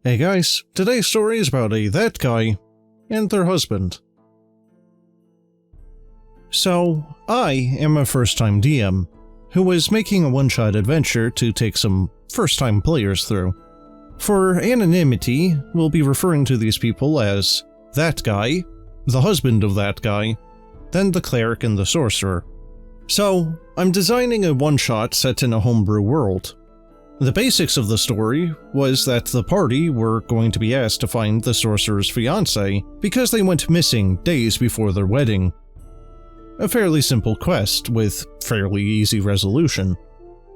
Hey guys, today's story is about that guy and their husband. So, I am a first-time DM who was making a one-shot adventure to take some first-time players through. For anonymity, we'll be referring to these people as that guy, the husband of that guy, then the cleric and the sorcerer. So, I'm designing a one-shot set in a homebrew world. The basics of the story was that the party were going to be asked to find the sorcerer's fiancé because they went missing days before their wedding. A fairly simple quest with fairly easy resolution.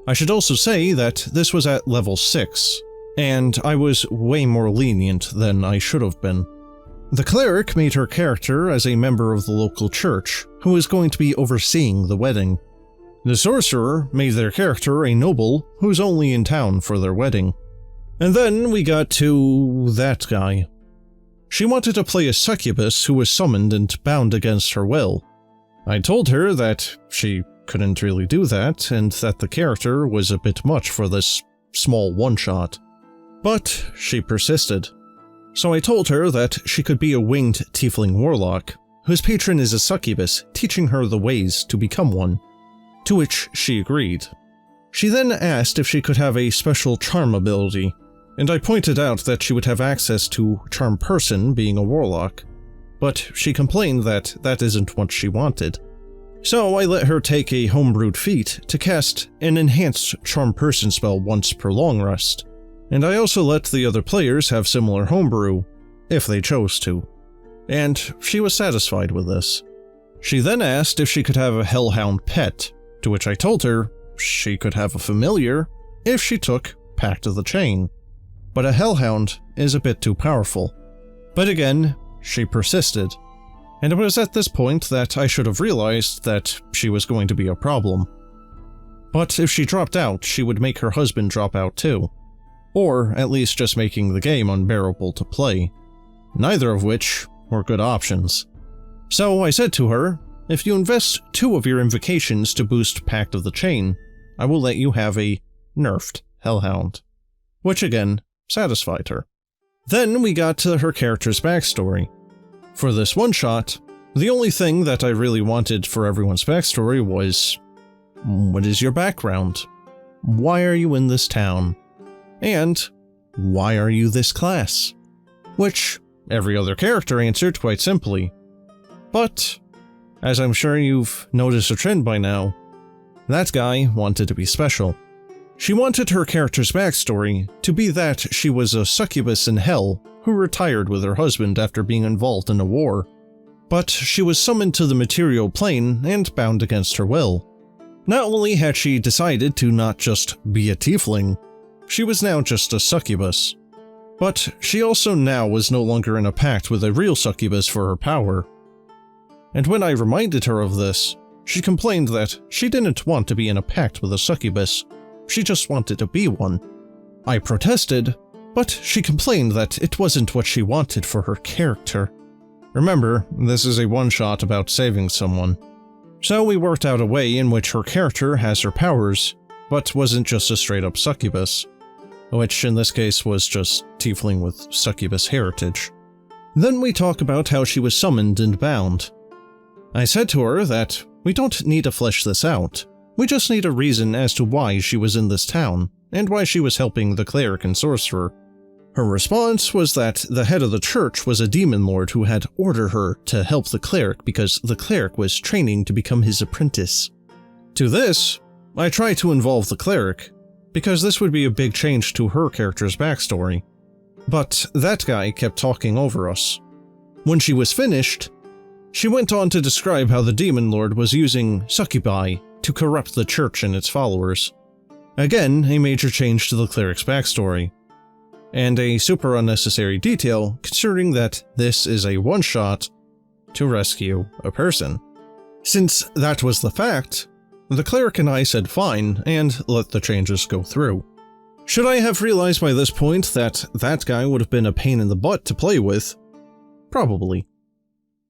I should also say that this was at level 6, and I was way more lenient than I should have been. The cleric made her character as a member of the local church who was going to be overseeing the wedding. The sorcerer made their character a noble who's only in town for their wedding. And then we got to that guy. She wanted to play a succubus who was summoned and bound against her will. I told her that she couldn't really do that, and that the character was a bit much for this small one-shot. But she persisted. So I told her that she could be a winged tiefling warlock, whose patron is a succubus, teaching her the ways to become one. To which she agreed. She then asked if she could have a special charm ability, and I pointed out that she would have access to charm person being a warlock, but she complained that that isn't what she wanted. So I let her take a homebrewed feat to cast an enhanced charm person spell once per long rest, and I also let the other players have similar homebrew, if they chose to, and she was satisfied with this. She then asked if she could have a hellhound pet, to which I told her she could have a familiar if she took Pact of the Chain, but a hellhound is a bit too powerful. But again, she persisted, and it was at this point that I should have realized that she was going to be a problem. But if she dropped out, she would make her husband drop out too, or at least just making the game unbearable to play, neither of which were good options. So I said to her, if you invest 2 of your invocations to boost Pact of the Chain, I will let you have a nerfed hellhound, which again satisfied her. Then we got to her character's backstory. For this one-shot, the only thing that I really wanted for everyone's backstory was, what is your background? Why are you in this town? And why are you this class? Which every other character answered quite simply. But as I'm sure you've noticed a trend by now, that guy wanted to be special. She wanted her character's backstory to be that she was a succubus in hell who retired with her husband after being involved in a war, but she was summoned to the material plane and bound against her will. Not only had she decided to not just be a tiefling, she was now just a succubus, but she also now was no longer in a pact with a real succubus for her power. And when I reminded her of this, she complained that she didn't want to be in a pact with a succubus, she just wanted to be one. I protested, but she complained that it wasn't what she wanted for her character. Remember, this is a one-shot about saving someone. So we worked out a way in which her character has her powers, but wasn't just a straight-up succubus, which in this case was just tiefling with succubus heritage. Then we talk about how she was summoned and bound. I said to her that we don't need to flesh this out, we just need a reason as to why she was in this town, and why she was helping the cleric and sorcerer. Her response was that the head of the church was a demon lord who had ordered her to help the cleric because the cleric was training to become his apprentice. To this, I tried to involve the cleric, because this would be a big change to her character's backstory. But that guy kept talking over us. When she was finished, she went on to describe how the demon lord was using succubi to corrupt the church and its followers. Again, a major change to the cleric's backstory. And a super unnecessary detail considering that this is a one-shot to rescue a person. Since that was the fact, the cleric and I said fine and let the changes go through. Should I have realized by this point that that guy would have been a pain in the butt to play with? Probably.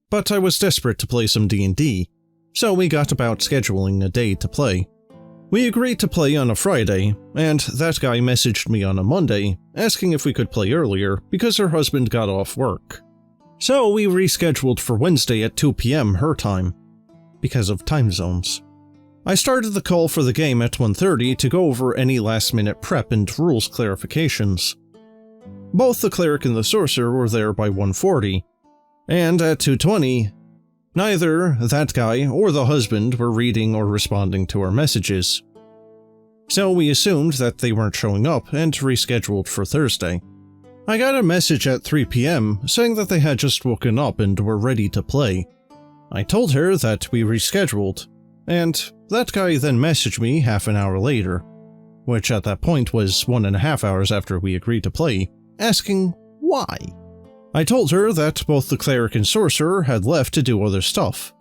But I was desperate to play some D&D, so we got about scheduling a day to play. We agreed to play on a Friday, and that guy messaged me on a Monday, asking if we could play earlier because her husband got off work. So we rescheduled for Wednesday at 2 p.m. her time, because of time zones. I started the call for the game at 1:30 to go over any last-minute prep and rules clarifications. Both the cleric and the sorcerer were there by 1:40, and at 2:20, neither that guy or the husband were reading or responding to our messages. So we assumed that they weren't showing up and rescheduled for Thursday. I got a message at 3 p.m. saying that they had just woken up and were ready to play. I told her that we rescheduled, and that guy then messaged me half an hour later, which at that point was 1.5 hours after we agreed to play, asking why. I told her that both the cleric and sorcerer had left to do other stuff,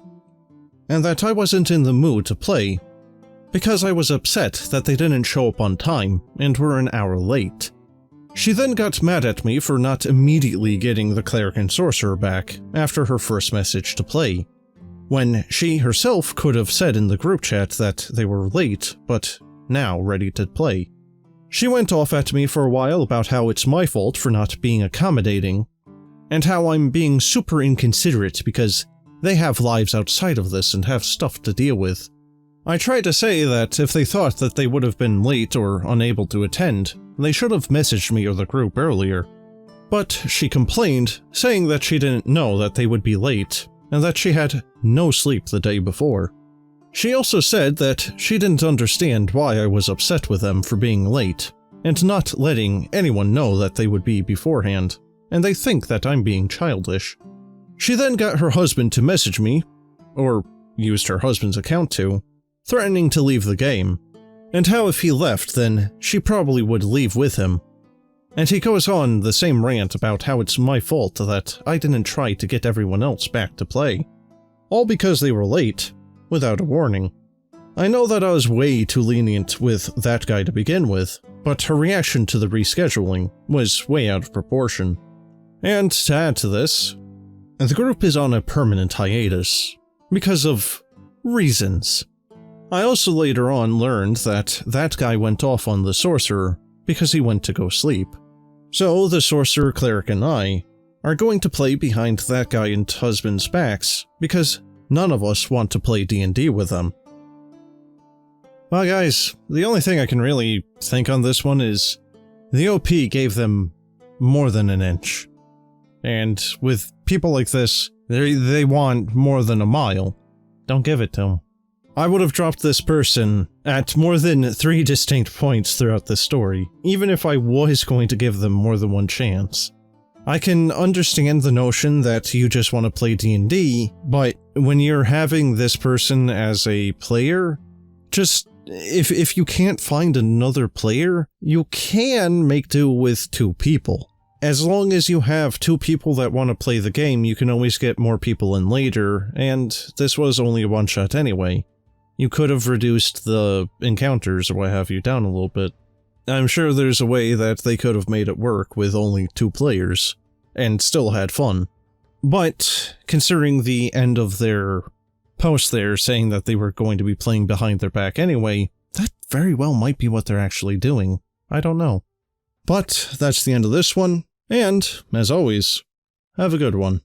and that I wasn't in the mood to play, because I was upset that they didn't show up on time and were an hour late. She then got mad at me for not immediately getting the cleric and sorcerer back after her first message to play, when she herself could have said in the group chat that they were late, but now ready to play. She went off at me for a while about how it's my fault for not being accommodating, and how I'm being super inconsiderate because they have lives outside of this and have stuff to deal with. I tried to say that if they thought that they would have been late or unable to attend, they should have messaged me or the group earlier. But she complained, saying that she didn't know that they would be late, and that she had no sleep the day before. She also said that she didn't understand why I was upset with them for being late, and not letting anyone know that they would be beforehand, and they think that I'm being childish. She then got her husband to message me, or used her husband's account to, threatening to leave the game, and how if he left then she probably would leave with him. And he goes on the same rant about how it's my fault that I didn't try to get everyone else back to play, all because they were late, without a warning. I know that I was way too lenient with that guy to begin with, but her reaction to the rescheduling was way out of proportion. And to add to this, the group is on a permanent hiatus, because of reasons. I also later on learned that that guy went off on the sorcerer because he went to go sleep. So the sorcerer, cleric, and I are going to play behind that guy and husband's backs because none of us want to play D&D with them. Well guys, the only thing I can really think on this one is the OP gave them more than an inch. And with people like this, they want more than a mile. Don't give it to them. I would have dropped this person at more than 3 distinct points throughout the story, even if I was going to give them more than one chance. I can understand the notion that you just want to play D&D, but when you're having this person as a player, just if you can't find another player, you can make do with 2 people. As long as you have 2 people that want to play the game, you can always get more people in later, and this was only a one-shot anyway. You could have reduced the encounters or what have you down a little bit. I'm sure there's a way that they could have made it work with only 2 players, and still had fun. But, considering the end of their post there saying that they were going to be playing behind their back anyway, that very well might be what they're actually doing. I don't know. But, that's the end of this one, and, as always, have a good one.